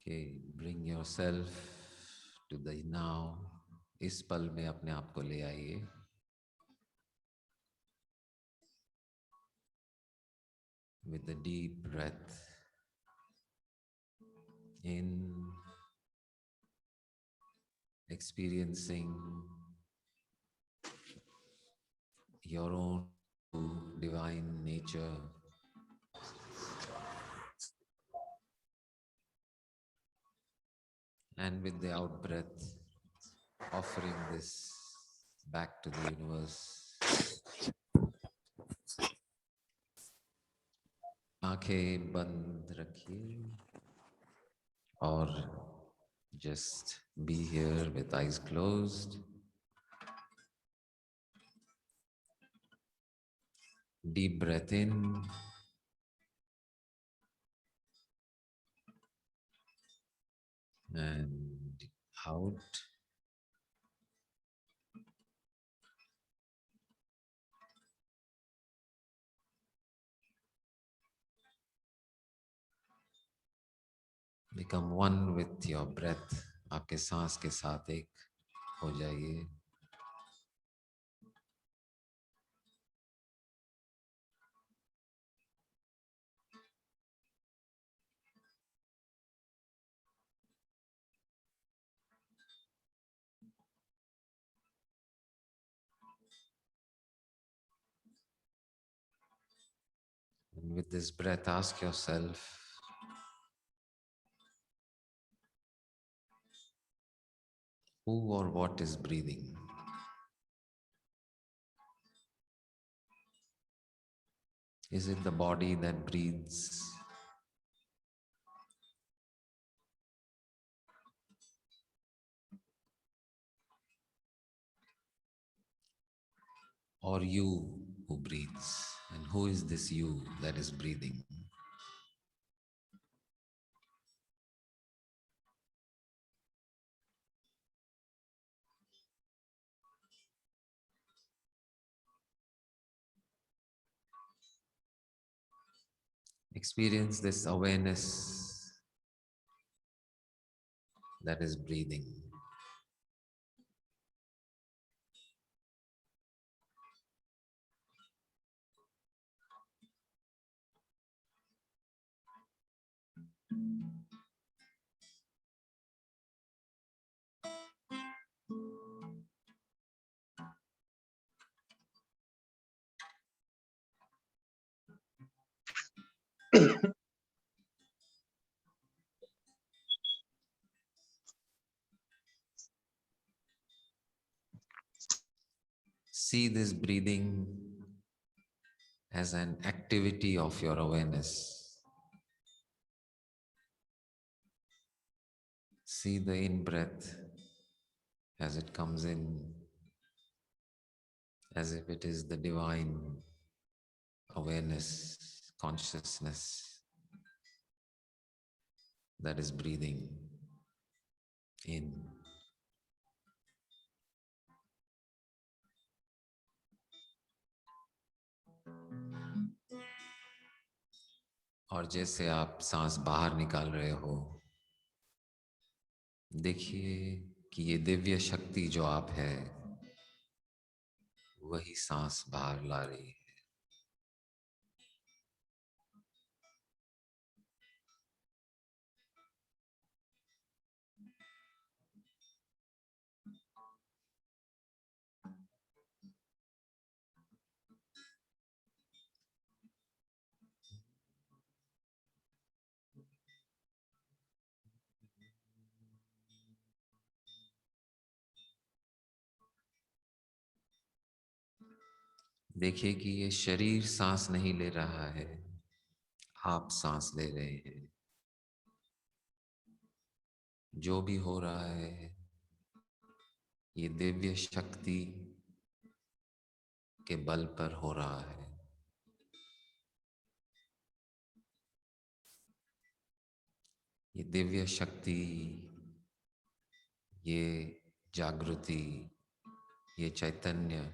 Okay, bring yourself to the now. इस पल में अपने आप को ले आइए. With a deep breath in, experiencing your own divine nature. And with the out breath, offering this back to the universe. आंखें बंद रखिए और just be here with eyes closed. Deep breath in and out. Become one with your breath. आपके सांस के साथ एक हो जाइए. And with this breath, ask yourself, who or what is breathing? Is it the body that breathes? Or you who breathes? And who is this you that is breathing? Experience this awareness that is breathing. See this breathing as an activity of your awareness. See the in-breath as it comes in, as if it is the divine awareness, consciousness that is breathing in. और जैसे आप सांस बाहर निकाल रहे हो, देखिए कि ये दिव्य शक्ति जो आप है, वही सांस बाहर ला रही है. देखिए कि ये शरीर सांस नहीं ले रहा है, आप सांस ले रहे हैं. जो भी हो रहा है, ये दिव्य शक्ति के बल पर हो रहा है. ये दिव्य शक्ति, ये जागृति, ये चैतन्य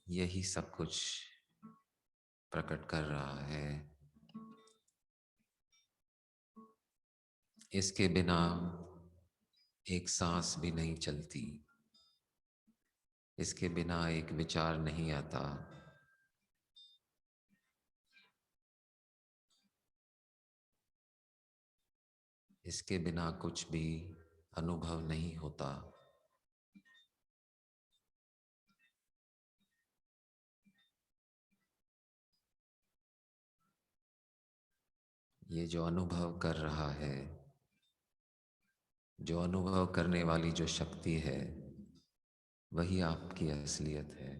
यही सब कुछ प्रकट कर रहा है इसके बिना एक सांस भी नहीं चलती, इसके बिना एक विचार नहीं आता, इसके बिना कुछ भी अनुभव नहीं होता। ये जो अनुभव कर रहा है, जो अनुभव करने वाली जो शक्ति है, वही आपकी असलियत है।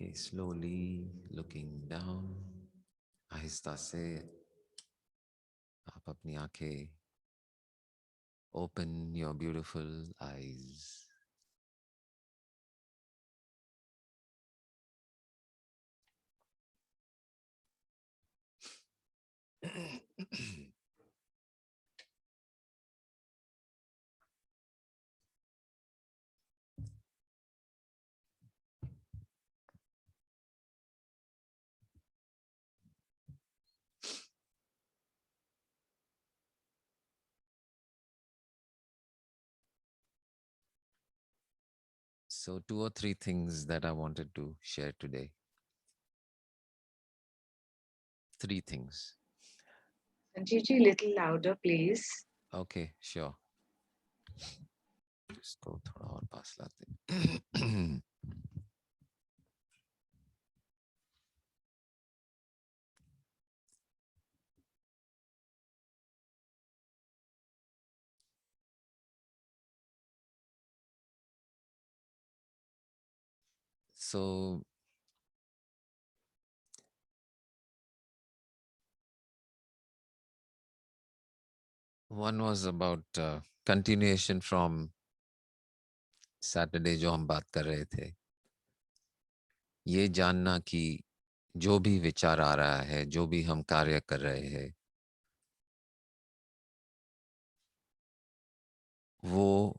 Okay, slowly looking down, आहिस्ता से आप अपनी आंखें, open your beautiful eyes. So 2 or 3 things that I wanted to share today. 3 things. Sanjeev ji, little louder, please. Okay, sure. इसको थोड़ा और पास लाते। So one was about continuation from Saturday जो हम बात कर रहे थे, ये जानना कि जो भी विचार आ रहा है, जो भी हम कार्य कर रहे हैं, वो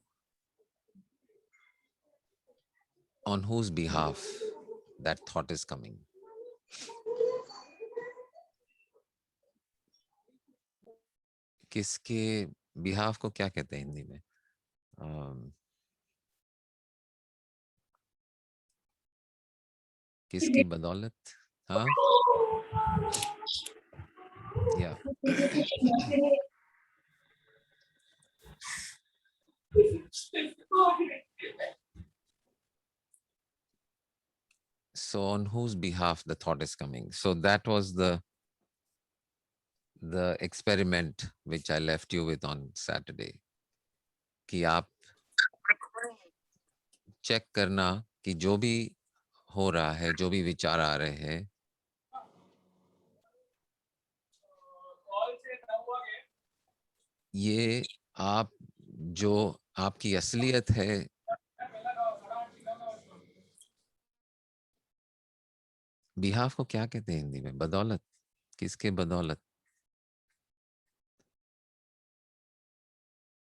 on whose behalf that thought is coming. किसके बिहाफ को क्या कहते हैं हिंदी में? किसकी बदौलत? हाँ, या so on whose behalf the thought is coming. So that was the experiment which I left you with on Saturday, कि आप चेक करना कि जो भी हो रहा है, जो भी विचार आ रहे हैं, ये आप जो आपकी असलियत है, बिहाफ को क्या कहते हैं हिंदी में? बदौलत? किसके बदौलत?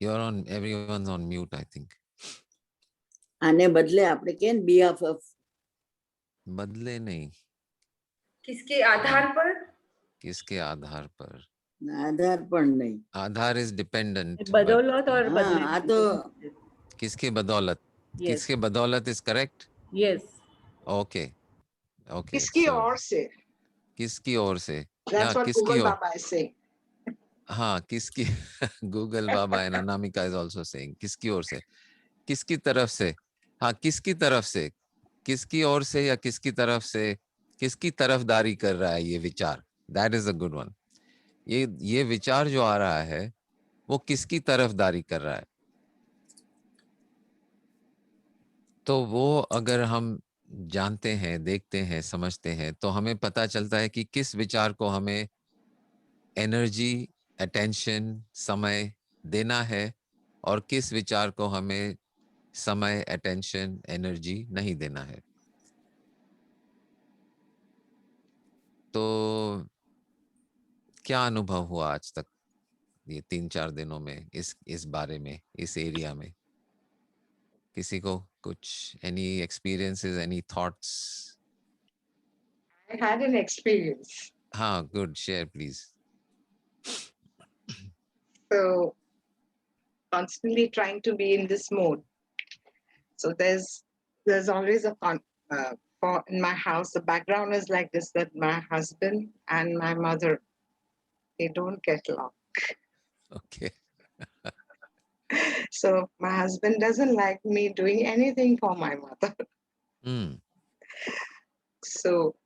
You're on, everyone's on mute, I think. આને બદલે આપણે કેમ behalf of बदले नहीं, किसके आधार पर? किसके आधार पर? આધાર પણ નહીં आधार is dependent. बदौलत और हाँ बदले. આ તો किसके बदौलत? Yes. किसके बदौलत is correct? Yes. Okay. Okay. किसकी so, ओर से? किसकी ओर से? That's what किसकी Google ore? Baba is saying. हाँ, किसकी? Google Baba and Anamika is also saying किसकी ओर से? किसकी तरफ से? हाँ, किसकी तरफ से? किसकी ओर से या किसकी तरफ से? किसकी तरफदारी कर रहा है ये विचार? That is a good one. ये विचार जो आ रहा है, वो किसकी तरफदारी कर रहा है? तो वो अगर हम जानते हैं, देखते हैं, समझते हैं, तो हमें पता चलता है कि किस विचार को हमें एनर्जी, अटेंशन, समय देना है और किस विचार को हमें समय, अटेंशन, एनर्जी नहीं देना है. तो क्या अनुभव हुआ आज तक ये 3-4 दिनों में इस बारे में, इस एरिया में? किसी को कुछ any experiences, any thoughts? I had an experience. हाँ, good, share please. So constantly trying to be in this mode. So there's always for in my house, the background is like this, that my husband and my mother, they don't get along. Okay. So my husband doesn't like me doing anything for my mother. Hmm. So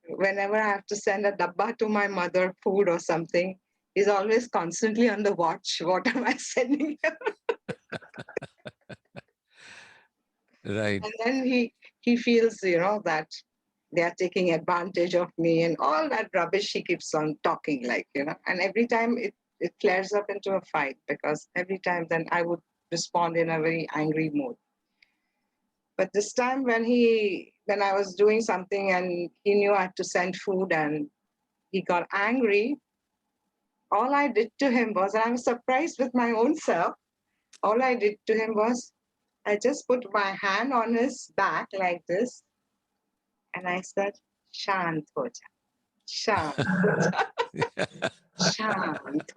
whenever I have to send a dabba to my mother, food or something, he's always constantly on the watch. What am I sending her? Right. And then he feels, that they are taking advantage of me and all that rubbish he keeps on talking like, and every time it flares up into a fight, because every time then I would respond in a very angry mood. But this time when I was doing something and he knew I had to send food and he got angry, all I did to him was, and I was surprised with my own self, all I did to him was I just put my hand on his back like this and I said, Shant ho ja. Shant ho ja. Shant.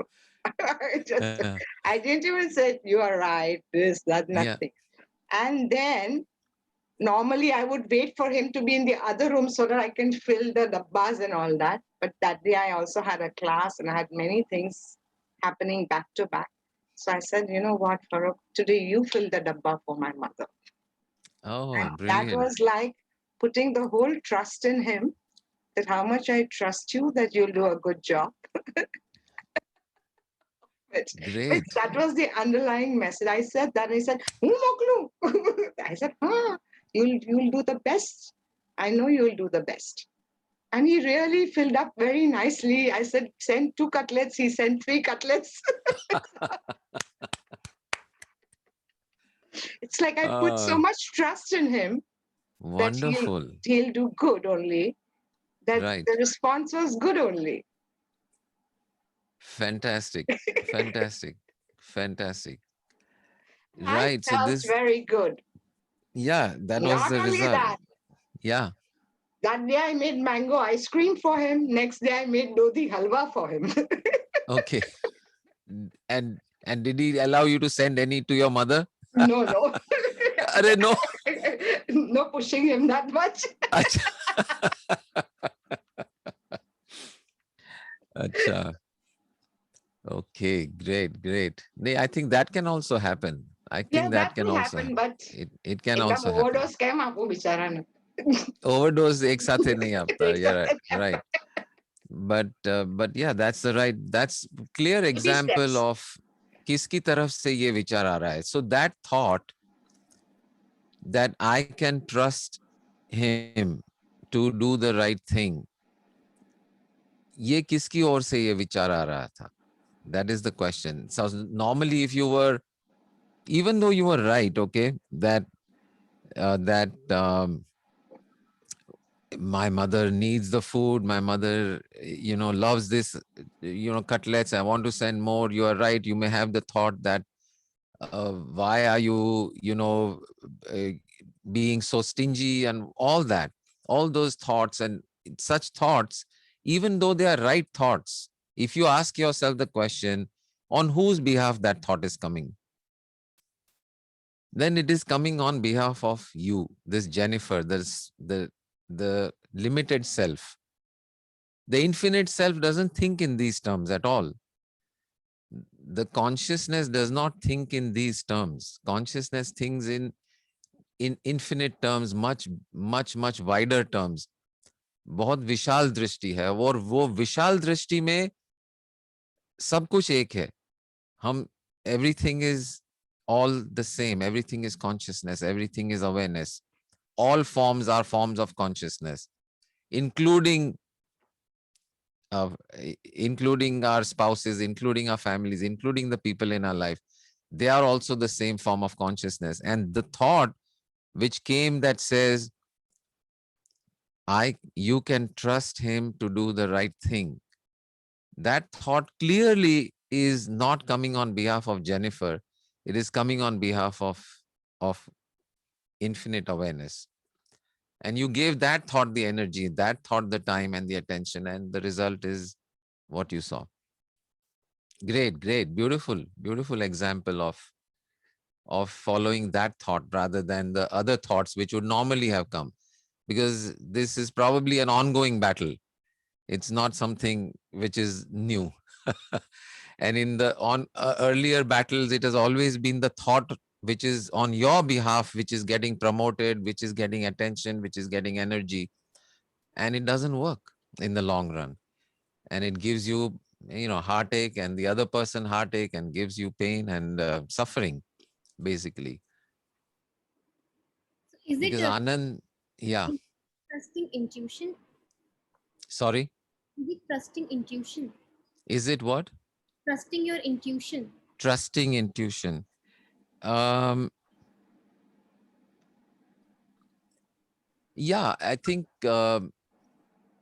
I didn't even say, you are right, this, that, Yeah. nothing. And then normally I would wait for him to be in the other room so that I can fill the dabbas and all that. But that day I also had a class and I had many things happening back to back. So I said, you know what, Farooq, today you fill the dabba for my mother. Oh, And that brilliant. was like putting the whole trust in him, that how much I trust you, that you'll do a good job. But Great. that was the underlying message. I said that. I said, Moklu. I said, you'll do the best. I know you'll do the best. And he really filled up very nicely. I said, send 2 cutlets. He sent 3 cutlets. It's like I put so much trust in him that Wonderful. he'll do good only. That Right. the response was good only. Fantastic. Fantastic. Fantastic. I Right. So felt this, very good. yeah, that was Not the only result. that, Yeah. that day I made mango ice cream for him. Next day I made dodhi halwa for him. Okay. And did he allow you to send any to your mother? No. Arey, no. No pushing him that much. Acha. Acha. Okay, great. I think that can also happen. I think Yeah, that can will also happen, but it can एकदम also happen. overdose क्या मापू बेचारा ने. Overdose एक साथ नहीं आता. एक You're साथ right. But yeah, that's clear example steps. of किसकी तरफ से ये विचार आ रहा है. So that thought that I can trust him to do the right thing, ये किसकी ओर से ये विचार आ रहा था? That is the question. So normally if you were, even though you were right, okay, that my mother needs the food, my mother loves this cutlets, I want to send more. You are right, you may have the thought that why are you uh, being so stingy and all that, all those thoughts. And such thoughts, even though they are right thoughts, if you ask yourself the question, on whose behalf that thought is coming, then it is coming on behalf of you, this Jennifer, the limited self. The infinite self doesn't think in these terms at all. The consciousness does not think in these terms. Consciousness thinks in infinite terms, much wider terms. बहुत विशाल दृष्टि है, और वो विशाल दृष्टि में सब कुछ एक है. हम everything is all the same. Everything is consciousness. Everything is awareness. All forms are forms of consciousness, including including our spouses, including our families, including the people in our life, they are also the same form of consciousness. And the thought which came that says, you can trust him to do the right thing. That thought clearly is not coming on behalf of Jennifer. It is coming on behalf of infinite awareness. And you gave that thought the energy, that thought the time and the attention, and the result is what you saw. Great, great, beautiful, beautiful example of following that thought rather than the other thoughts which would normally have come, because this is probably an ongoing battle. It's not something which is new. And in the earlier battles, it has always been the thought which is on your behalf, which is getting promoted, which is getting attention, which is getting energy, and it doesn't work in the long run. And it gives you, heartache, and the other person heartache, and gives you pain and suffering, basically. So is it Because Anand, yeah, trusting intuition? sorry, Is it trusting intuition? is it what? Trusting your intuition. Trusting intuition. Yeah, I think,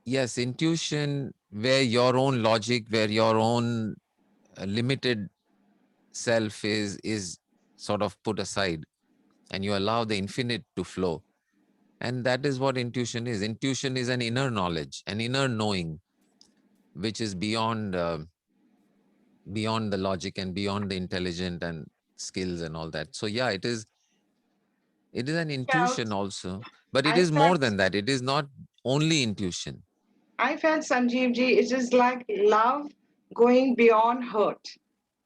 yes, intuition, where your own logic, where your own limited self is sort of put aside, and you allow the infinite to flow. And that is what intuition is. Intuition is an inner knowledge, an inner knowing, which is beyond the logic and beyond the intelligent and skills and all that. So yeah, it is an intuition also, but it I is more felt, than that. It is not only intuition. I felt Sanjeev ji, it is like love going beyond hurt.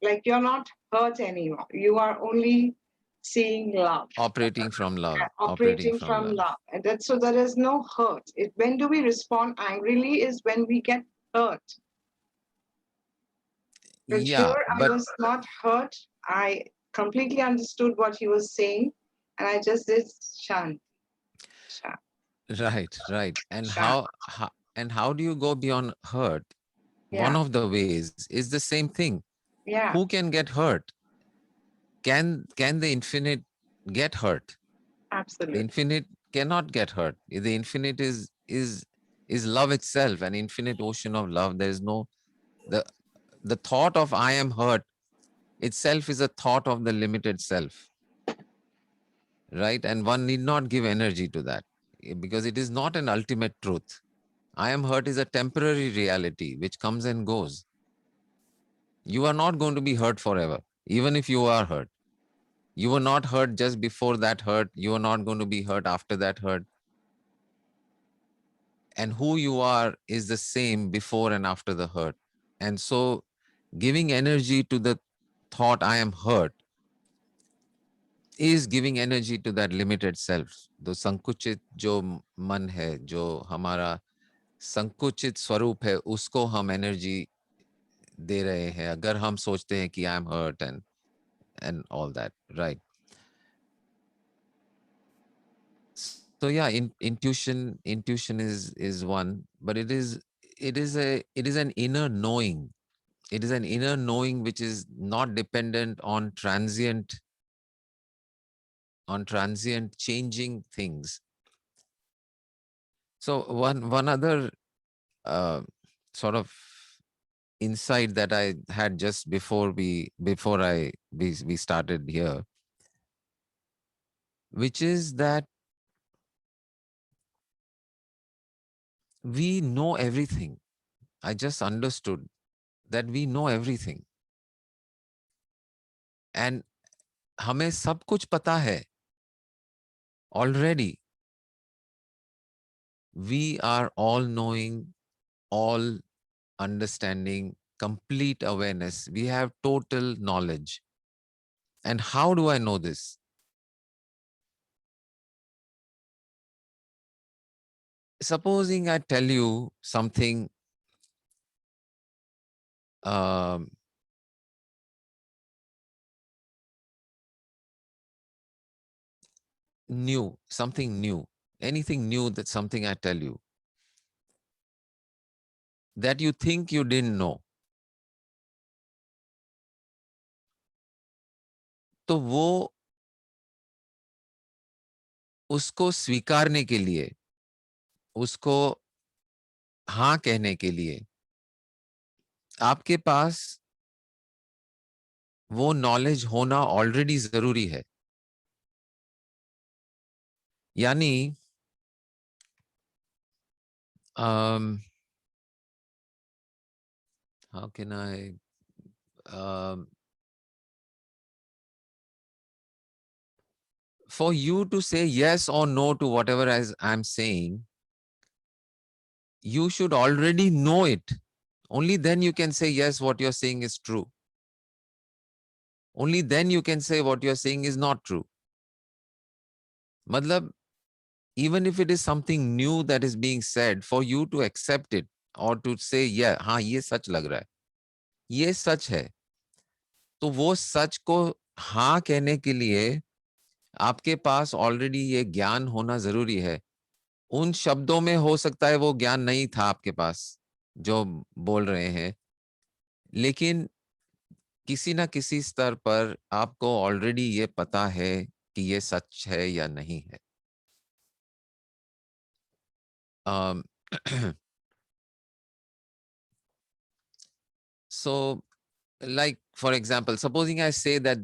Like you're not hurt anymore. You are only seeing love. Operating from love. Operating Operating from from love. love. And that, so there is no hurt. When do we respond angrily is when we get hurt. But Yeah, here I but was not hurt. I completely understood what he was saying. And I just did shant. Shant. right. And Shant. how do you go beyond hurt? One Yeah. of the ways is the same thing. Yeah. Who can get hurt? Can the infinite get hurt? The Absolutely. infinite cannot get hurt. The infinite is love itself, an infinite ocean of love. There is no the the thought of I am hurt itself is a thought of the limited self, right? And one need not give energy to that, because it is not an ultimate truth. I am hurt is a temporary reality which comes and goes. You are not going to be hurt forever, even if you are hurt. You were not hurt just before that hurt. You are not going to be hurt after that hurt. And who you are is the same before and after the hurt. And so giving energy to the thought I am hurt is giving energy to that limited self. The संकुचित जो मन है, जो हमारा संकुचित स्वरूप है, उसको हम एनर्जी दे रहे हैं अगर हम सोचते हैं कि I am hurt and all that, right? So yeah, intuition is one, but it is an inner knowing. It is an inner knowing which is not dependent on transient changing things. So one other uh, sort of insight that I had just before we started here, which is that we know everything. I just understood that we know everything, and हमें सब कुछ पता है already. We are all knowing, all understanding, complete awareness. We have total knowledge. And how do I know this? Supposing I tell you something um, new, something new, anything new, that something I tell you. that you think you didn't know. तो वो उसको स्वीकारने के लिए, उसको हाँ कहने के लिए आपके पास वो नॉलेज होना ऑलरेडी जरूरी है. यानी how can I for you to say yes or no to whatever as I'm saying, you should already know it. Only then you can say yes, what you're saying is true. Only then you can say what you're saying is not true. Matlab, even if it is something new that is being said, for you to accept it or to say, yeah, हाँ ये सच लग रहा है, ये सच है, तो वो सच को हाँ कहने के लिए आपके पास ऑलरेडी ये ज्ञान होना जरूरी है. उन शब्दों में हो सकता है वो ज्ञान नहीं था आपके पास जो बोल रहे हैं, लेकिन किसी ना किसी स्तर पर आपको ऑलरेडी ये पता है कि ये सच है या नहीं है. um, so like for example, supposing I say that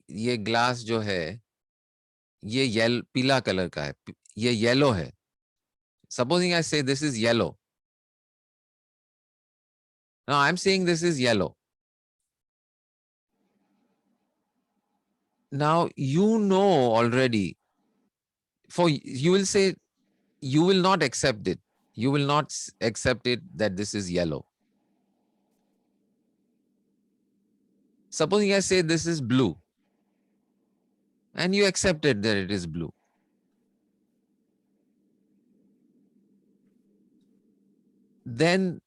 ये ग्लास जो है ये पीला कलर का है, ये येलो है. Supposing I say this is yellow. Now I'm saying this is yellow. Now you know already, for you will say you will not accept it. You will not accept it that this is yellow. Supposing I say this is blue and you accept it that it is blue. Then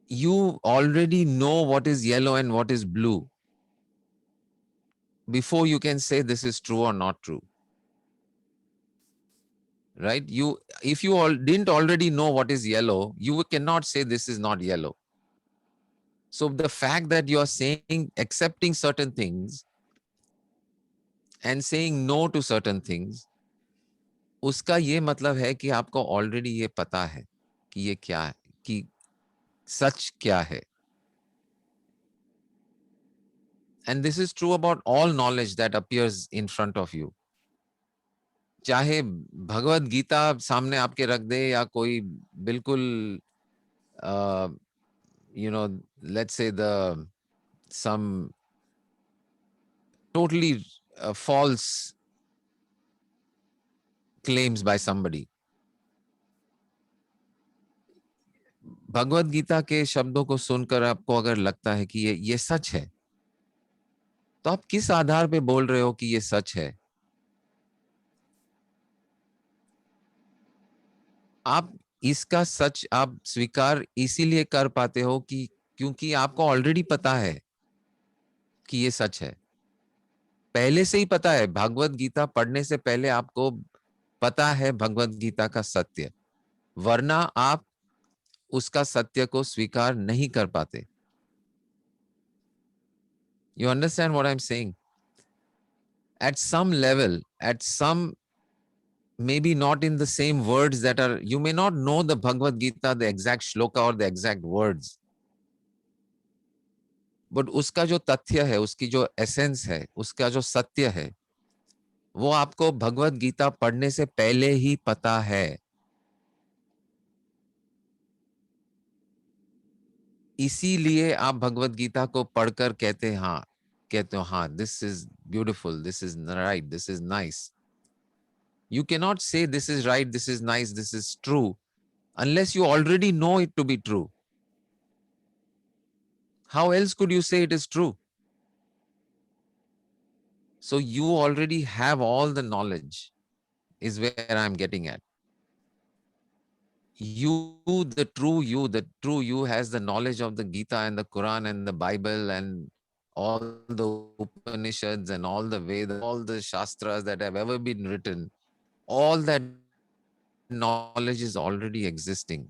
you already know what is yellow and what is blue before you can say this is true or not true. Right? If you didn't already know what is yellow, you cannot say this is not yellow. So the fact that you are saying, accepting certain things and saying no to certain things, उसका ये मतलब है कि आपको already ये पता है कि ये क्या है, कि सच क्या है. And this is true about all knowledge that appears in front of you. चाहे भगवत गीता सामने आपके रख दे या कोई बिल्कुल let's say some totally false claims by somebody. Bhagavad Gita के शब्दों को सुनकर आपको अगर लगता है कि ये सच है, तो आप किस आधार पे बोल रहे हो कि ये सच है? आप इसका सच आप स्वीकार इसीलिए कर पाते हो कि क्योंकि आपको ऑलरेडी पता है कि ये सच है. पहले से ही पता है, भगवत गीता पढ़ने से पहले आपको पता है भगवत गीता का सत्य, वरना आप उसका सत्य को स्वीकार नहीं कर पाते. You understand what I'm saying? At some level, at some, maybe not in the same words that are, you may not know the Bhagavad Gita, the exact shloka or the exact words, but उसका जो तथ्य है, उसकी जो essence है, उसका जो सत्य है, वो आपको भगवत गीता पढ़ने से पहले ही पता है. इसीलिए आप भगवत गीता को पढ़कर कहते हो हाँ, this is beautiful, this is right, this is nice. You cannot say this is right, this is nice, this is true, unless you already know it to be true. How else could you say it is true? So you already have all the knowledge, is where I'm getting at. You, the true you has the knowledge of the Gita and the Quran and the Bible and all the Upanishads and all the Vedas, all the Shastras that have ever been written. All that knowledge is already existing.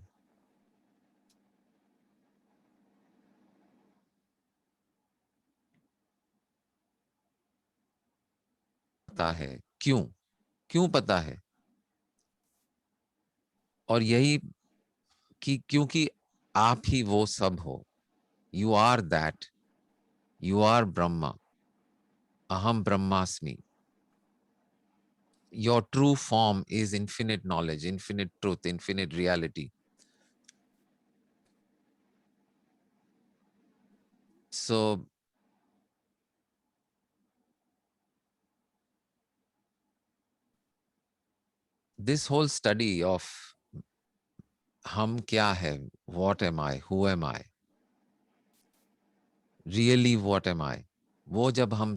पता है क्यों? क्यों पता है? और यही कि क्योंकि आप ही वो सब हो. You are that. You are Brahma. Aham Brahmasmi. Your true form is infinite knowledge, infinite truth, infinite reality. So this whole study of हम क्या है, what am I, who am I, really what am I, वो जब हम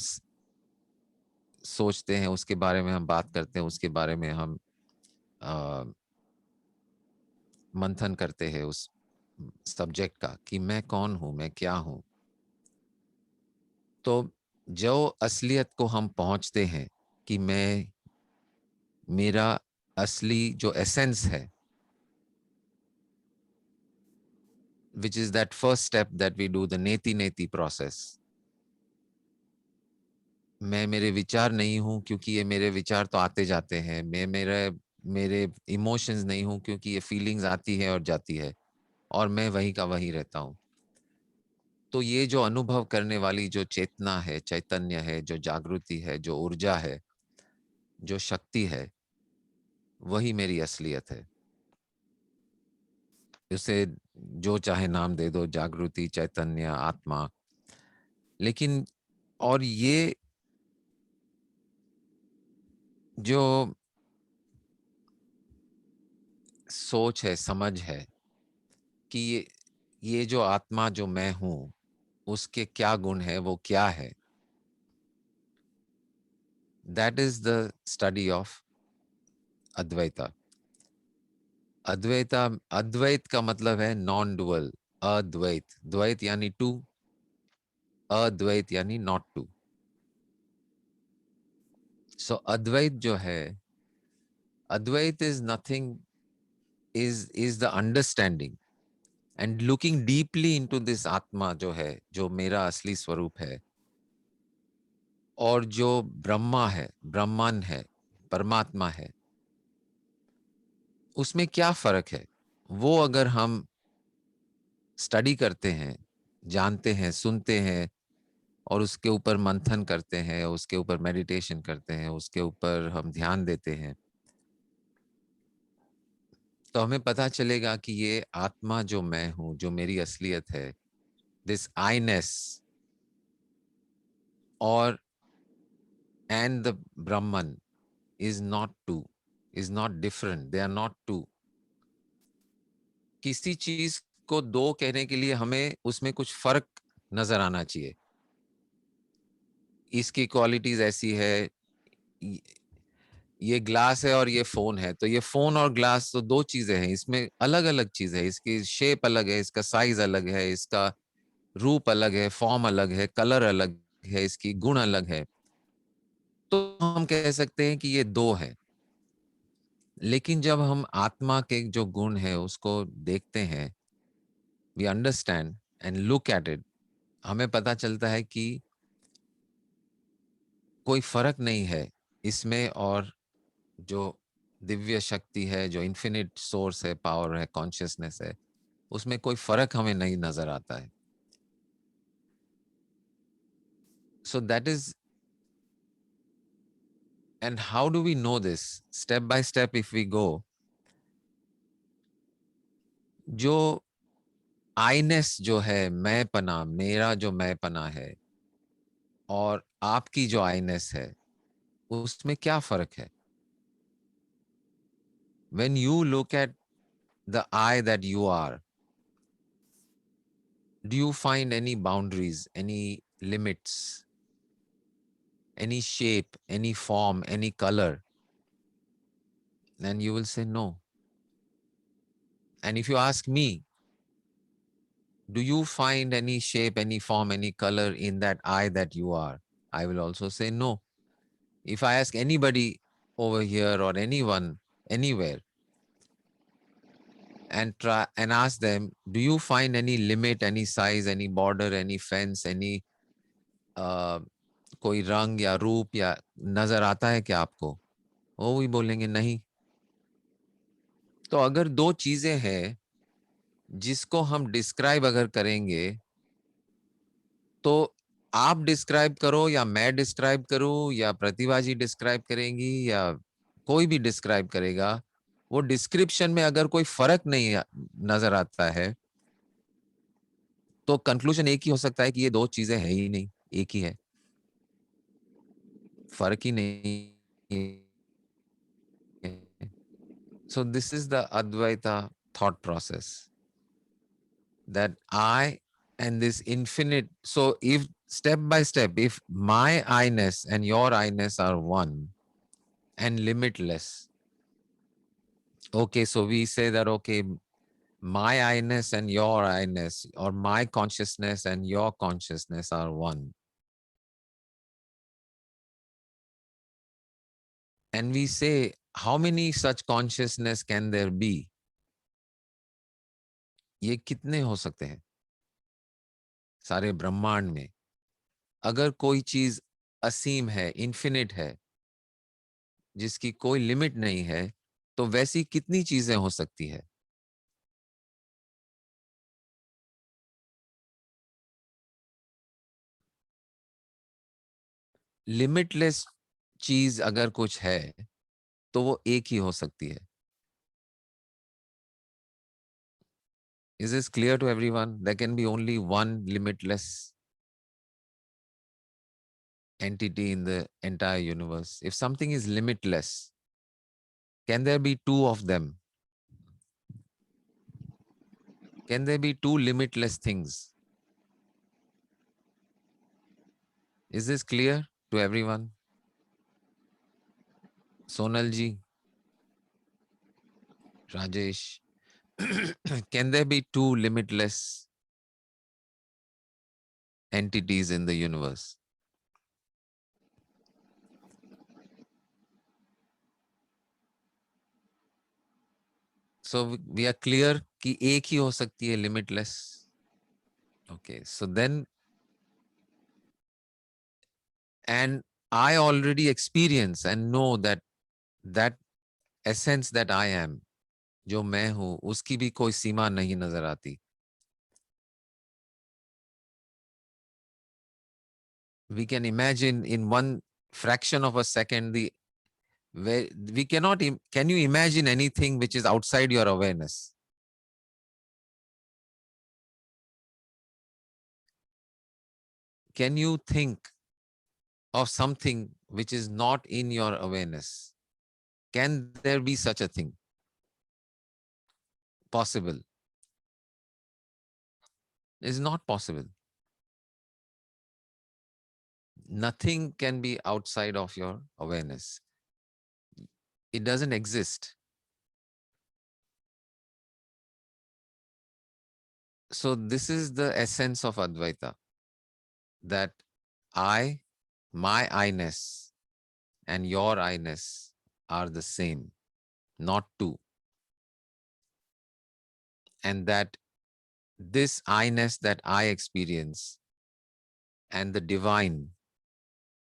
सोचते हैं, उसके बारे में हम बात करते हैं, उसके बारे में हम मंथन करते हैं उस सब्जेक्ट का कि मैं कौन हूं, मैं क्या हूं, तो जो असलियत को हम पहुंचते हैं कि मैं, मेरा असली जो एसेंस है, which is that first step that we do, the नेति नेति process. मैं मेरे विचार नहीं हूं क्योंकि ये मेरे विचार तो आते जाते हैं, मैं मेरे इमोशंस नहीं हूं क्योंकि ये फीलिंग्स आती है और जाती है, और मैं वही का वही रहता हूं. तो ये जो अनुभव करने वाली जो चेतना है, चैतन्य है, जो जागृति है, जो ऊर्जा है, जो शक्ति है, वही मेरी असलियत है. उसे जो चाहे नाम दे दो, जागृति, चैतन्य, आत्मा. लेकिन और ये जो सोच है, समझ है कि ये जो आत्मा जो मैं हूं, उसके क्या गुण है, वो क्या है, that is the study of Advaita. Advaita, Advaita का मतलब है नॉन डुअल. अद्वैत, द्वैत यानी टू, अद्वैत यानी नॉट टू. सो अद्वैत जो है, Advaita is nothing, is the understanding and looking deeply into this आत्मा जो है, जो मेरा असली स्वरूप है, और जो ब्रह्मा है, ब्रह्मन है, परमात्मा है, उसमें क्या फर्क है, वो अगर हम स्टडी करते हैं, जानते हैं, सुनते हैं, और उसके ऊपर मंथन करते हैं, उसके ऊपर मेडिटेशन करते हैं, उसके ऊपर हम ध्यान देते हैं, तो हमें पता चलेगा कि ये आत्मा जो मैं हूं, जो मेरी असलियत है, दिस आईनेस, और and the Brahman is not two, is not different, they are not two. किसी चीज को दो कहने के लिए हमें उसमें कुछ फर्क नजर आना चाहिए. इसकी क्वालिटीज ऐसी है, ये ग्लास है और ये फोन है, तो ये फोन और ग्लास तो दो चीजें हैं, इसमें अलग अलग चीज है, इसकी शेप अलग है, इसका साइज अलग है, इसका रूप अलग है, फॉर्म अलग है, कलर अलग है, इसकी गुण अलग है, तो हम कह सकते हैं कि ये दो है. लेकिन जब हम आत्मा के जो गुण है उसको देखते हैं, we understand and look at it, हमें पता चलता है कि कोई फर्क नहीं है इसमें और जो दिव्य शक्ति है, जो इन्फिनिट सोर्स है, पावर है, कॉन्शियसनेस है, उसमें कोई फर्क हमें नहीं नजर आता है. So that is, and how do we know this? Step by step if we go, जो आईनेस जो है, मैं पना, मेरा जो मैं पना है, और आपकी जो आईनेस है, उसमें क्या फर्क है? When you look at the I that you are, do you find any boundaries, any limits, any shape, any form, any color? Then you will say no. And if you ask me, do you find any shape, any form, any color in that I that you are? I will also say no. If I ask anybody over here or anyone, anywhere, and try and ask them, do you find any limit, any size, any border, any fence, any कोई रंग या रूप या नजर आता है क्या आपको? वो भी बोलेंगे नहीं. तो अगर दो चीजें हैं जिसको हम डिस्क्राइब अगर करेंगे, तो आप डिस्क्राइब करो या मैं डिस्क्राइब करूं या प्रतिभा जी डिस्क्राइब करेंगी या कोई भी डिस्क्राइब करेगा, वो डिस्क्रिप्शन में अगर कोई फर्क नहीं नजर आता है, तो कंक्लूजन एक ही हो सकता है कि ये दो चीजें है ही नहीं, एक ही है, फर्क ही नहीं. So this is the Advaita thought process, that I and this infinite. So if step by step, if my I-ness and your I-ness are one and limitless, okay, so we say that, okay, my I-ness and your I-ness, or my consciousness and your consciousness are one. And we say, how many such consciousness can there be? ये कितने हो सकते हैं सारे ब्रह्मांड में? अगर कोई चीज असीम है, इन्फिनिट है, जिसकी कोई लिमिट नहीं है, तो वैसी कितनी चीजें हो सकती है? लिमिटलेस चीज अगर कुछ है, तो वो एक ही हो सकती है. Is this clear to everyone? There can be only one limitless entity in the entire universe. If something is limitless, can there be two of them? Can there be two limitless things? Is this clear to everyone? Sonal ji, Rajesh, can there be two limitless entities in the universe? So we are clear कि एक ही हो सकती है limitless. Okay, so then, and I already experience and know that that essence that I am, जो मैं हूं, उसकी भी कोई सीमा नहीं नजर आती. We can imagine in one fraction of a second the where we cannot. Can you imagine anything which is outside your awareness? Can you think of something which is not in your awareness? Can there be such a thing possible? It's not possible. Nothing can be outside of your awareness. It doesn't exist. So this is the essence of Advaita, that I, my I-ness and your I-ness are the same, not two. And that this I-ness that I experience and the divine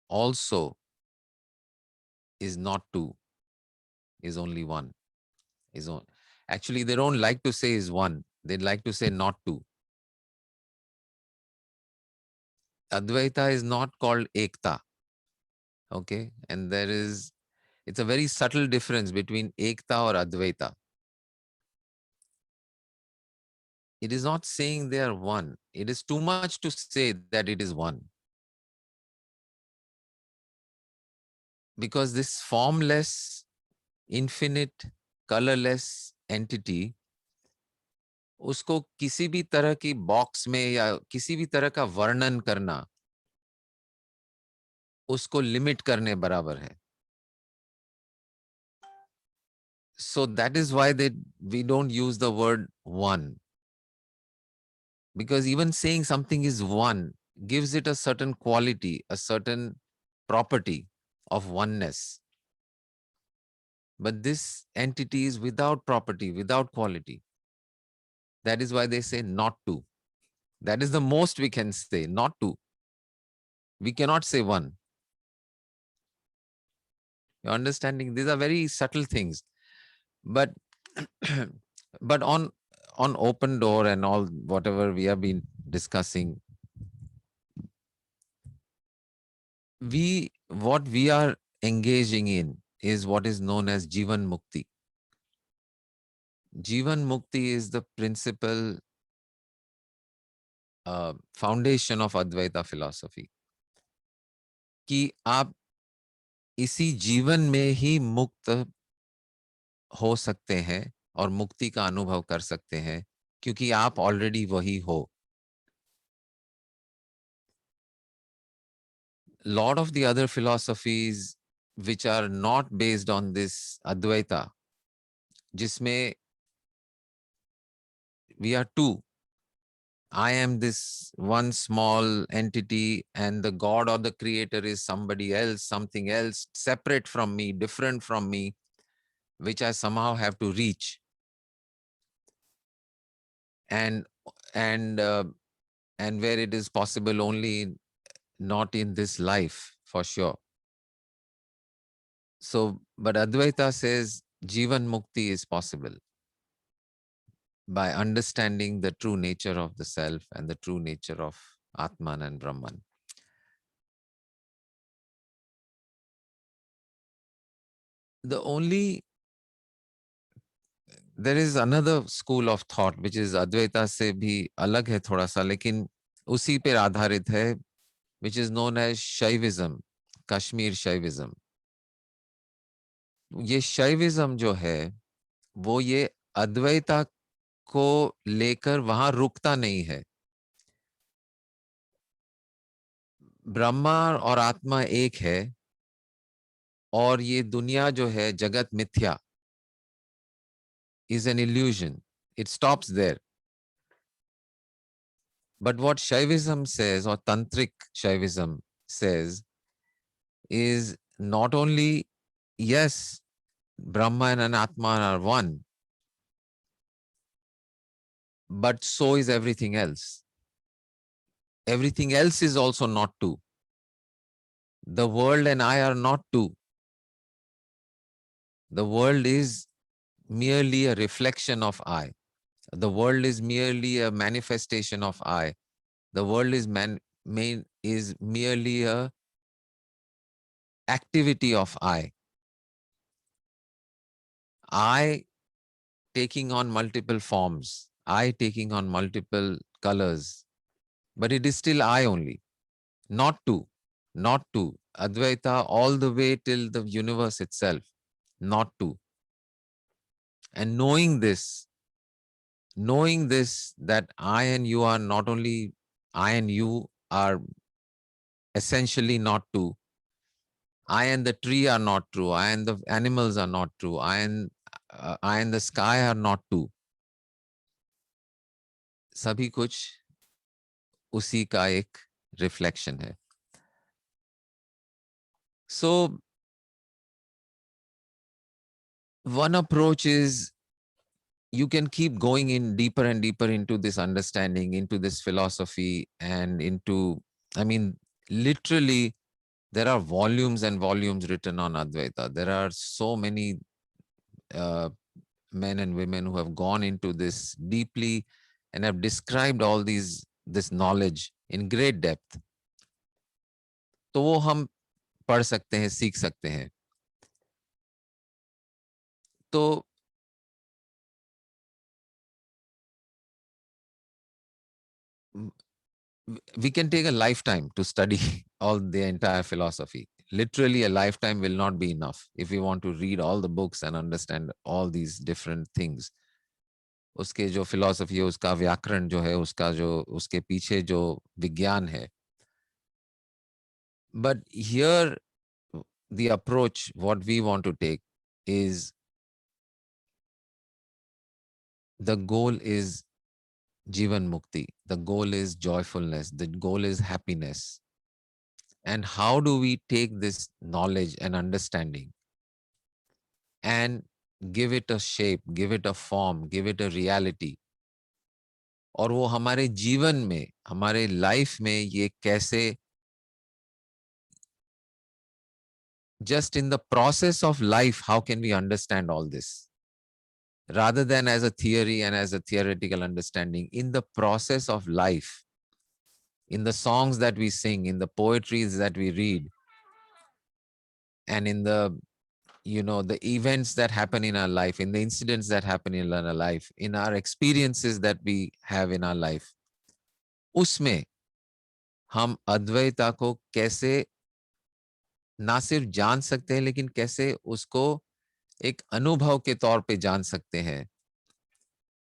also is not two, is only one. Actually, they don't like to say is one. They'd like to say not two. Advaita is not called Ekta. Okay. And it's a very subtle difference between Ekta or Advaita. It is not saying they are one. It is too much to say that it is one. Because this formless, infinite, colorless entity, उसको किसी भी तरह की box में या किसी भी तरह का वर्णन करना उसको लिमिट करने बराबर है. So that is why we don't use the word one. Because even saying something is one gives it a certain quality, a certain property of oneness. But this entity is without property, without quality. That is why they say not to. That is the most we can say, not to. We cannot say one. You're understanding? These are very subtle things. But but on open door and all whatever we have been discussing, what we are engaging in is what is known as Jivan Mukti. Jivan Mukti is the principal foundation of Advaita philosophy. कि आप इसी जीवन में ही मुक्त हो सकते हैं और मुक्ति का अनुभव कर सकते हैं क्योंकि आप ऑलरेडी वही हो. Lot of the other philosophies which are not based on this Advaita, जिसमें we are two. I am this one small entity and the God or the creator is somebody else, something else, separate from me, different from me, which I somehow have to reach. And where it is possible only not in this life, for sure. So, but Advaita says Jivan Mukti is possible by understanding the true nature of the self and the true nature of Atman and Brahman. There is another school of thought which is Advaita से भी अलग है थोड़ा सा, लेकिन उसी पर आधारित है, which is known as Shaivism, Kashmir Shaivism. ये Shaivism जो है वो ये अद्वैता को लेकर वहां रुकता नहीं है. ब्रह्मा और आत्मा एक है और ये दुनिया जो है जगत मिथ्या, is an illusion. It stops there. But what Shaivism says, or Tantric Shaivism says, is not only, yes, Brahman and Atman are one, but so is everything else. Everything else is also not two. The world and I are not two. The world is merely a reflection of I. The world is merely a manifestation of I. The world is merely a activity of I. I taking on multiple forms, I taking on multiple colors, but it is still I only, not two, not two. Advaita all the way till the universe itself, not two. And knowing this, that I and you are not only, I and you are essentially not two. I and the tree are not true. I and the animals are not true. I and the sky are not two. सभी कुछ उसी का एक reflection है. So one approach is you can keep going in deeper and deeper into this understanding, into this philosophy, and into, I mean, literally, there are volumes and volumes written on Advaita. There are so many men and women who have gone into this deeply and have described all this knowledge in great depth. तो वो हम पढ़ सकते हैं, सीख सकते हैं. तो we can take a lifetime to study all the entire philosophy. Literally, a lifetime will not be enough if we want to read all the books and understand all these different things. उसके जो philosophy है, उसका व्याकरण जो है, उसका जो उसके पीछे जो विज्ञान है. But here, the approach, what we want to take is, the goal is Jivan Mukti. The goal is joyfulness. The goal is happiness. And how do we take this knowledge and understanding and give it a shape, give it a form, give it a reality और वो हमारे जीवन में, हमारे life में ये कैसे, just in the process of life, how can we understand all this? Rather than as a theory and as a theoretical understanding, in the process of life, in the songs that we sing, in the poetries that we read, and in the, you know, the events that happen in our life, in the incidents that happen in our life, in our experiences that we have in our life, उसमें हम अद्वैता को कैसे ना सिर्फ जान सकते हैं, लेकिन कैसे उसको एक अनुभव के तौर पे जान सकते हैं.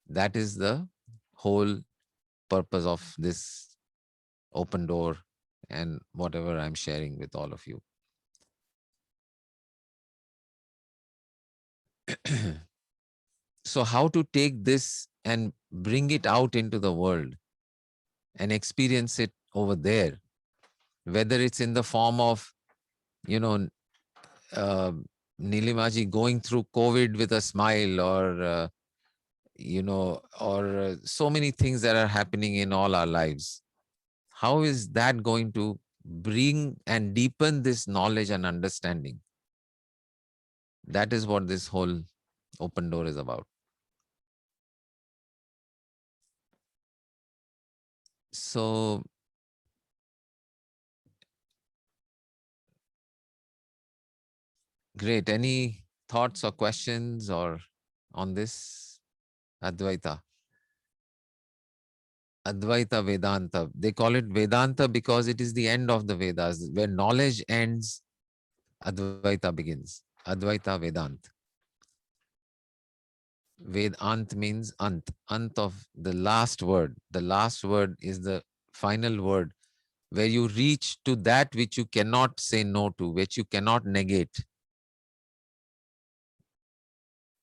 That is the whole purpose of this open door and whatever I'm sharing with all of you. So how to take this and bring it out into the world and experience it over there, whether it's in the form of, you know, uh, Nilimaji going through COVID with a smile, or you know, or so many things that are happening in all our lives. How is that going to bring and deepen this knowledge and understanding? That is what this whole open door is about. So great. Any thoughts or questions or on this Advaita? Advaita Vedanta. They call it Vedanta because it is the end of the Vedas. Where knowledge ends, Advaita begins. Advaita Vedant. Vedant means ant. Ant of the last word. The last word is the final word, where you reach to that which you cannot say no to, which you cannot negate.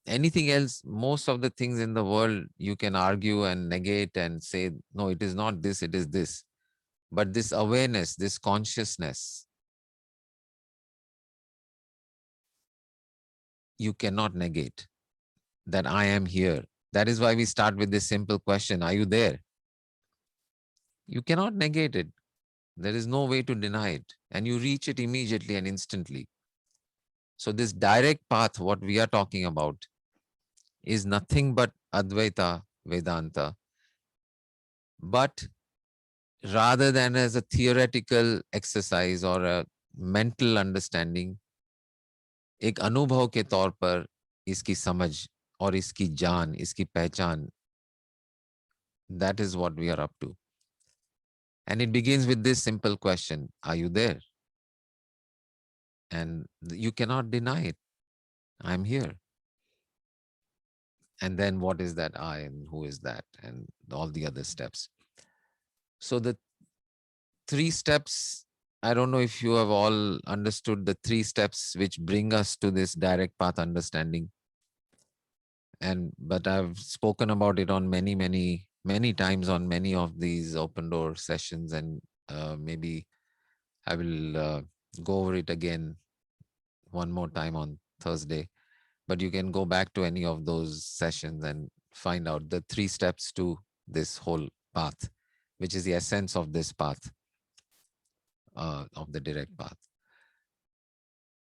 Anything else, most of the things in the world, you can argue and negate and say, no, it is not this, it is this. But this awareness, this consciousness, you cannot negate that I am here. That is why we start with this simple question, are you there? You cannot negate it. There is no way to deny it. And you reach it immediately and instantly. So this direct path, what we are talking about, is nothing but Advaita Vedanta. But rather than as a theoretical exercise or a mental understanding, एक अनुभव के तौर पर इसकी समझ और इसकी जान, इसकी पहचान, that is what we are up to. And it begins with this simple question, are you there? And you cannot deny it. I'm here. And then what is that I and who is that and all the other steps. So the 3 steps, I don't know if you have all understood the 3 steps which bring us to this direct path understanding. But I've spoken about it on many times on many of these open door sessions, and maybe I will go over it again one more time on Thursday. But you can go back to any of those sessions and find out the 3 steps to this whole path, which is the essence of this path, of the direct path.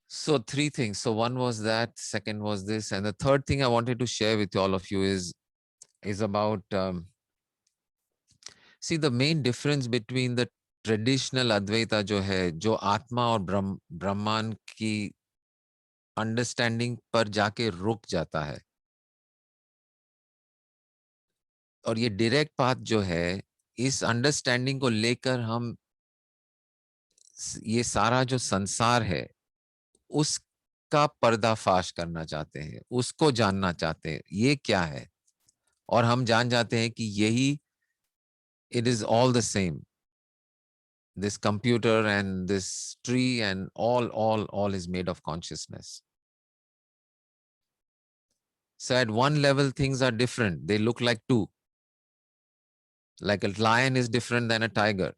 So 3 things. So one was that, second was this, and the third thing I wanted to share with all of you is about, see, the main difference between the traditional Advaita जो है, जो आत्मा और ब्रह्मांड की understanding पर जाके रुक जाता है, और ये डायरेक्ट पाथ जो है, इस अंडरस्टैंडिंग को लेकर हम ये सारा जो संसार है उसका पर्दाफाश करना चाहते हैं, उसको जानना चाहते हैं, ये क्या है, और हम जान जाते हैं कि यही, it is all the same. This computer and this tree and all is made of consciousness. So at one level, things are different. They look like two. Like a lion is different than a tiger.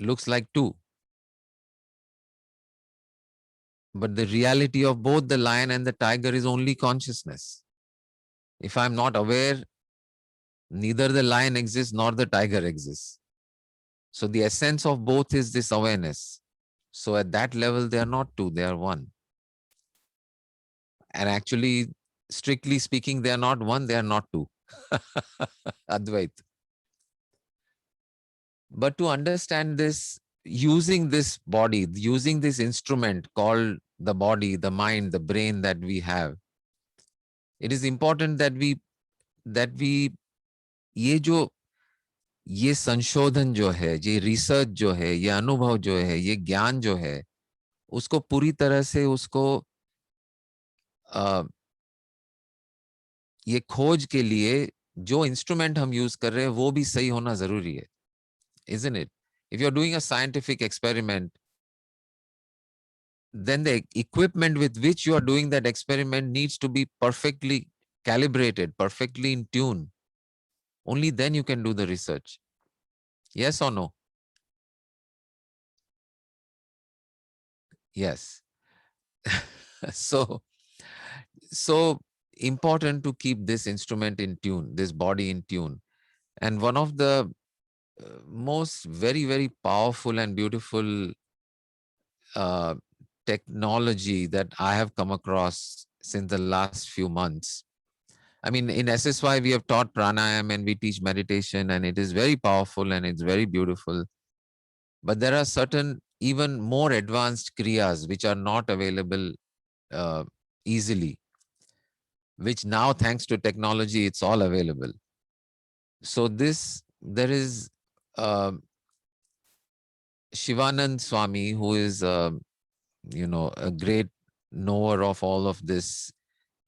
Looks like two. But the reality of both the lion and the tiger is only consciousness. If I'm not aware Neither the lion exists nor the tiger exists. So the essence of both is this awareness. So at that level, they are not two, they are one. And actually, strictly speaking, they are not one, they are not two. Advait. But to understand this, using this body, using this instrument called the body, the mind, the brain that we have, it is important that we ये संशोधन जो है, ये research जो है, ये अनुभव जो है, ये ज्ञान जो है, उसको पूरी तरह से उसको ये खोज के लिए जो इंस्ट्रूमेंट हम यूज कर रहे हैं वो भी सही होना जरूरी है, isn't it? If you're doing a scientific experiment, then the equipment with which you are doing that experiment needs to be perfectly calibrated, perfectly in tune. Only then you can do the research. Yes or no? Yes. So important to keep this instrument in tune, this body in tune. And one of the most very powerful and beautiful technology that I have come across since the last few months. I mean, in SSY, we have taught pranayam and we teach meditation, and it is very powerful and it's very beautiful. But there are certain even more advanced kriyas which are not available easily, which now, thanks to technology, it's all available. So there is Shivanand Swami, who is a great knower of all of this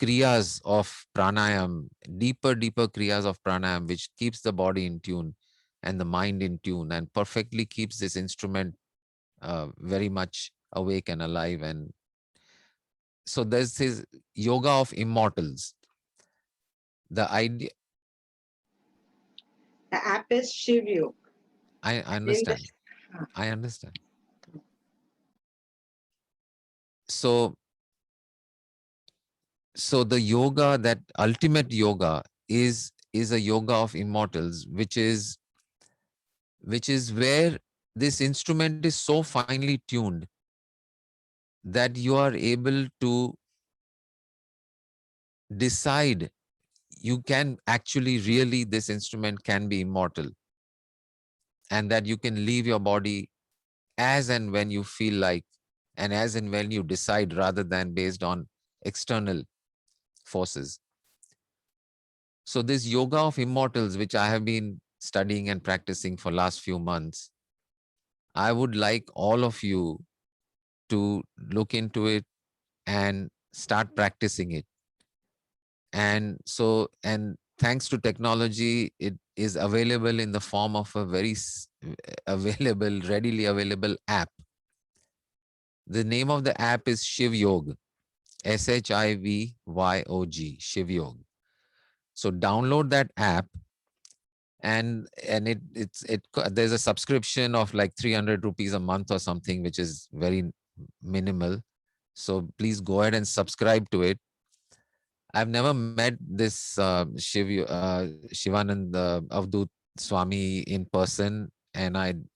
kriyas of pranayam, deeper kriyas of pranayam, which keeps the body in tune and the mind in tune and perfectly keeps this instrument very much awake and alive. And so there's this yoga of immortals. The idea, The app is Shiv Yoga. I understand. I understand. So the yoga, that ultimate yoga, is a yoga of immortals, which is where this instrument is so finely tuned that you are able to decide, you can actually really, this instrument can be immortal, and that you can leave your body as and when you feel like, and as and when you decide, rather than based on external forces. So this yoga of immortals, which I have been studying and practicing for last few months, I would like all of you to look into it and start practicing it. And thanks to technology, it is available in the form of a very readily available app. The name of the app is Shiv Yog, SHIVYOG, Shiv Yog. So download that app, and there's a subscription of like 300 rupees a month or something, which is very minimal. So please go ahead and subscribe to it. I've never met this Shivanand Avdut Swami in person, and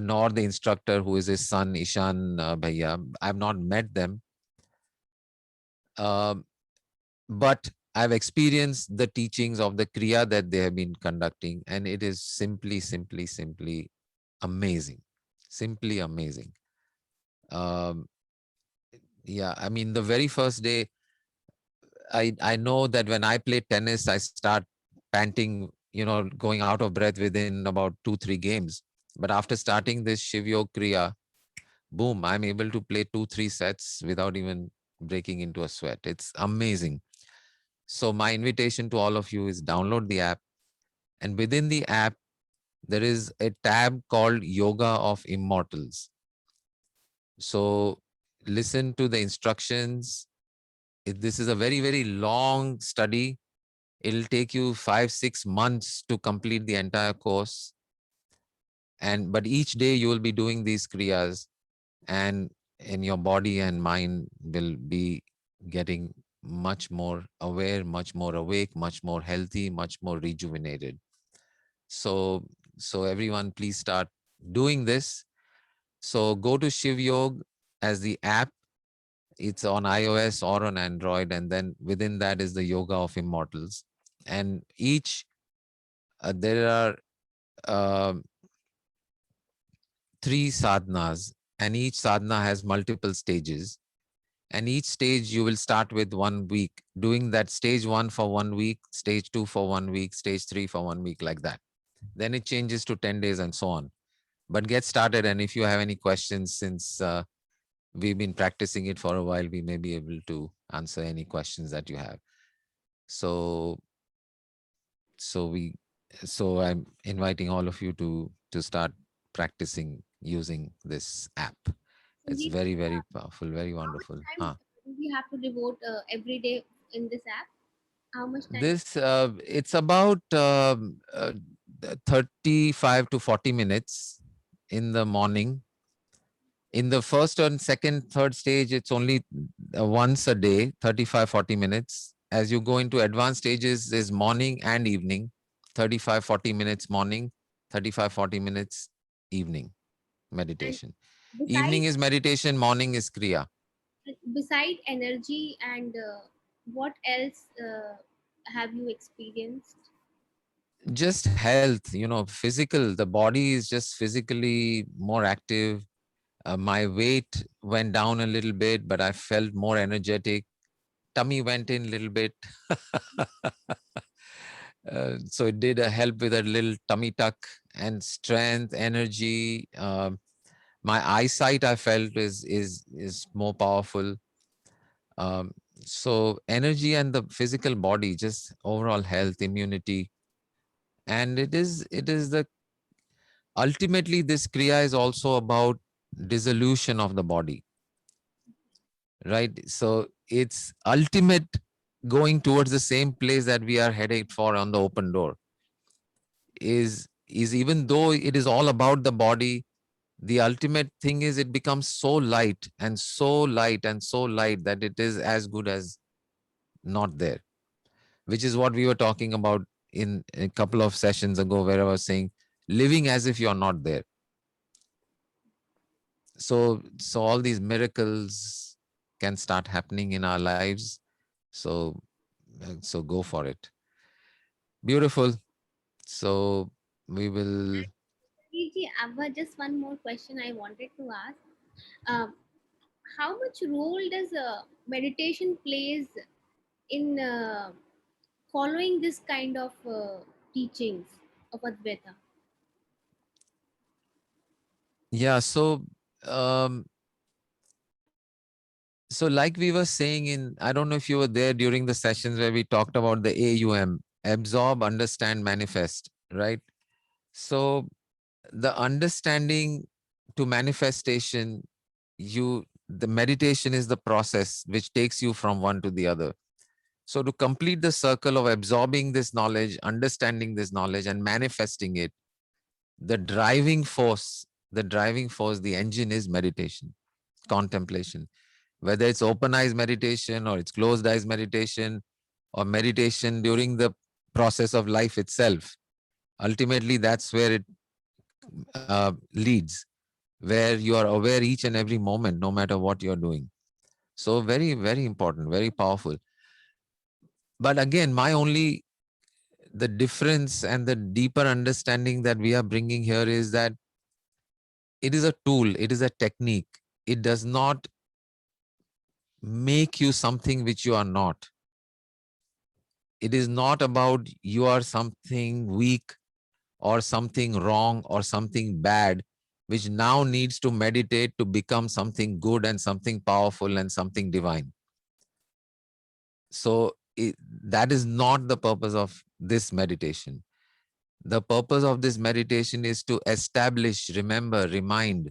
nor the instructor who is his son, Ishan Bhaiya. I've not met them. But I've experienced the teachings of the Kriya that they have been conducting, and it is simply amazing. Simply amazing. Yeah, I mean, the very first day, I know that when I play tennis, I start panting, going out of breath within about 2-3 games. But after starting this Shiv Yoga Kriya, boom, I'm able to play 2-3 sets without even breaking into a sweat. It's amazing. So my invitation to all of you is download the app, and within the app, there is a tab called Yoga of Immortals. So listen to the instructions. This is a very long study. It'll take you 5-6 months to complete the entire course. But each day you will be doing these kriyas, and in your body and mind will be getting much more aware, much more awake, much more healthy, much more rejuvenated. So, so everyone, please start doing this. So go to Shiv Yog as the app. It's on iOS or on Android, and then within that is the Yoga of Immortals. And each there are um 3 sadhanas, and each sadhana has multiple stages. And each stage you will start with 1 week, doing that stage 1 for 1 week, stage 2 for 1 week, stage 3 for 1 week, like that. Then it changes to 10 days and so on. But get started. And if you have any questions, since we've been practicing it for a while, we may be able to answer any questions that you have. So, so we, so I'm inviting all of you to start practicing using this app. It's Sandeep, very, very powerful, very how much wonderful. time do we have to devote every day in this app? How much time? This it's about 35 to 40 minutes in the morning. In the first and second, third stage, it's only once a day, 35-40 minutes. As you go into advanced stages, is morning and evening, 35-40 minutes morning, 35-40 minutes evening And meditation. Evening besides is meditation, morning is kriya. beside energy and what else have you experienced? Just health, physical. The body is just physically more active. My weight went down a little bit, but I felt more energetic. Tummy went in a little bit. So it did help with a little tummy tuck and strength, energy. My eyesight, I felt, is more powerful. Um, so energy and the physical body, just overall health, immunity, and it is the ultimately this kriya is also about dissolution of the body, right? So it's ultimate going towards the same place that we are headed for on the open door. Is even though it is all about the body, the ultimate thing is it becomes so light and so light and so light that it is as good as not there, which is what we were talking about in a couple of sessions ago, where I was saying living as if you're not there. So all these miracles can start happening in our lives. So go for it. Beautiful. So we will. Gigi, just one more question I wanted to ask. Um, how much role does meditation plays in following this kind of teachings of Advaita? Yeah, um so like we were saying, in I don't know if you were there during the sessions where we talked about the AUM, absorb, understand, manifest, right? So the understanding to manifestation, the meditation is the process which takes you from one to the other. So to complete the circle of absorbing this knowledge, understanding this knowledge, and manifesting it, the driving force, the engine is meditation, contemplation. Whether it's open eyes meditation or it's closed eyes meditation or meditation during the process of life itself, ultimately that's where it leads, where you are aware each and every moment, no matter what you're doing. So very, very important, very powerful. But again, the difference and the deeper understanding that we are bringing here is that it is a tool, it is a technique. It does not make you something which you are not. It is not about you are something weak or something wrong or something bad, which now needs to meditate to become something good and something powerful and something divine. So that is not the purpose of this meditation. The purpose of this meditation is to establish, remember, remind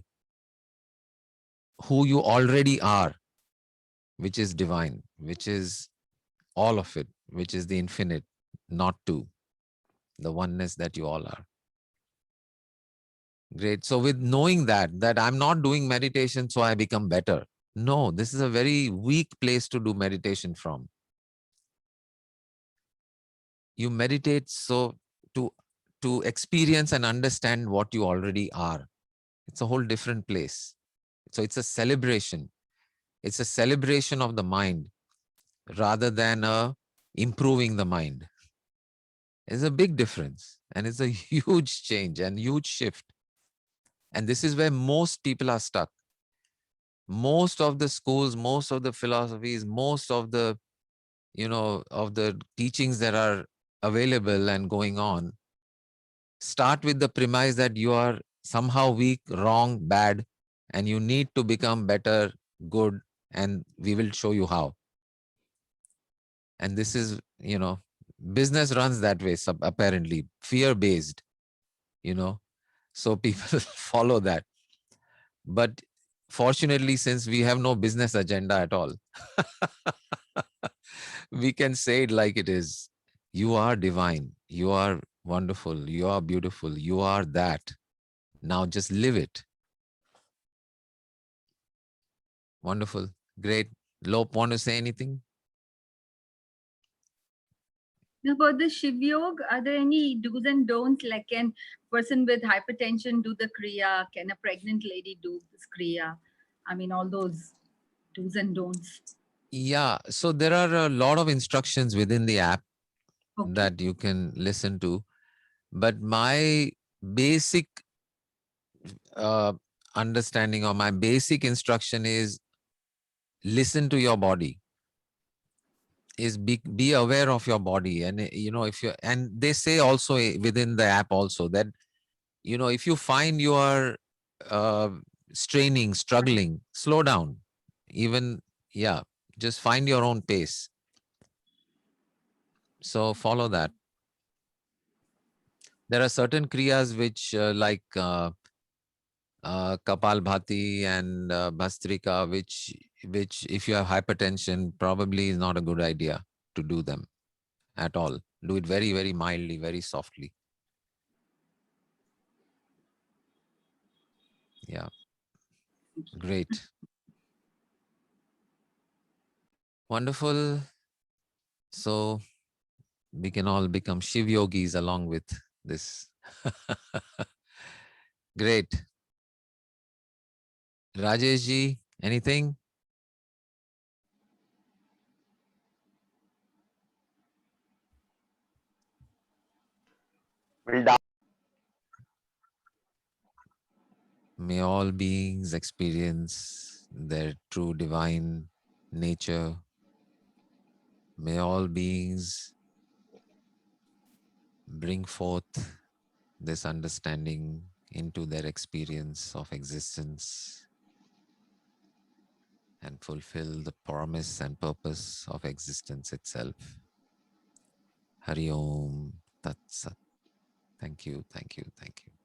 who you already are, which is divine, which is all of it, which is the infinite, not two, the oneness that you all are. Great. So with knowing that I'm not doing meditation so I become better. No, this is a very weak place to do meditation from. You meditate so to experience and understand what you already are. It's a whole different place. So it's a celebration. It's a celebration of the mind rather than improving the mind. It's a big difference, and it's a huge change and huge shift. And this is where most people are stuck. Most of the schools, most of the philosophies, most of the of the teachings that are available and going on start with the premise that you are somehow weak, wrong, bad, and you need to become better, good, and we will show you how. And this is, business runs that way, apparently, fear based, so people follow that. But fortunately, since we have no business agenda at all, we can say it like it is. You are divine. You are wonderful. You are beautiful. You are that. Now just live it. Wonderful. Great. Lop, want to say anything? About the Shiv Yoga, are there any do's and don'ts? Like, can person with hypertension do the Kriya? Can a pregnant lady do this Kriya? I mean, all those do's and don'ts. Yeah. So there are a lot of instructions within the app Okay. that you can listen to. But my basic understanding or my basic instruction is listen to your body, is be aware of your body. And if you, and they say also within the app also that if you find you are uh, straining, struggling, slow down. Even, yeah, just find your own pace. So follow that. There are certain kriyas which like Kapalbhati and Bhastrika, which if you have hypertension, probably is not a good idea to do them at all. Do it very, very mildly, very softly. Yeah. Great. Wonderful. So we can all become Shiv yogis along with this. Great. Rajesh ji, anything? May all beings experience their true divine nature. May all beings bring forth this understanding into their experience of existence and fulfill the promise and purpose of existence itself. Hari Om Tat Sat. Thank you, thank you, thank you.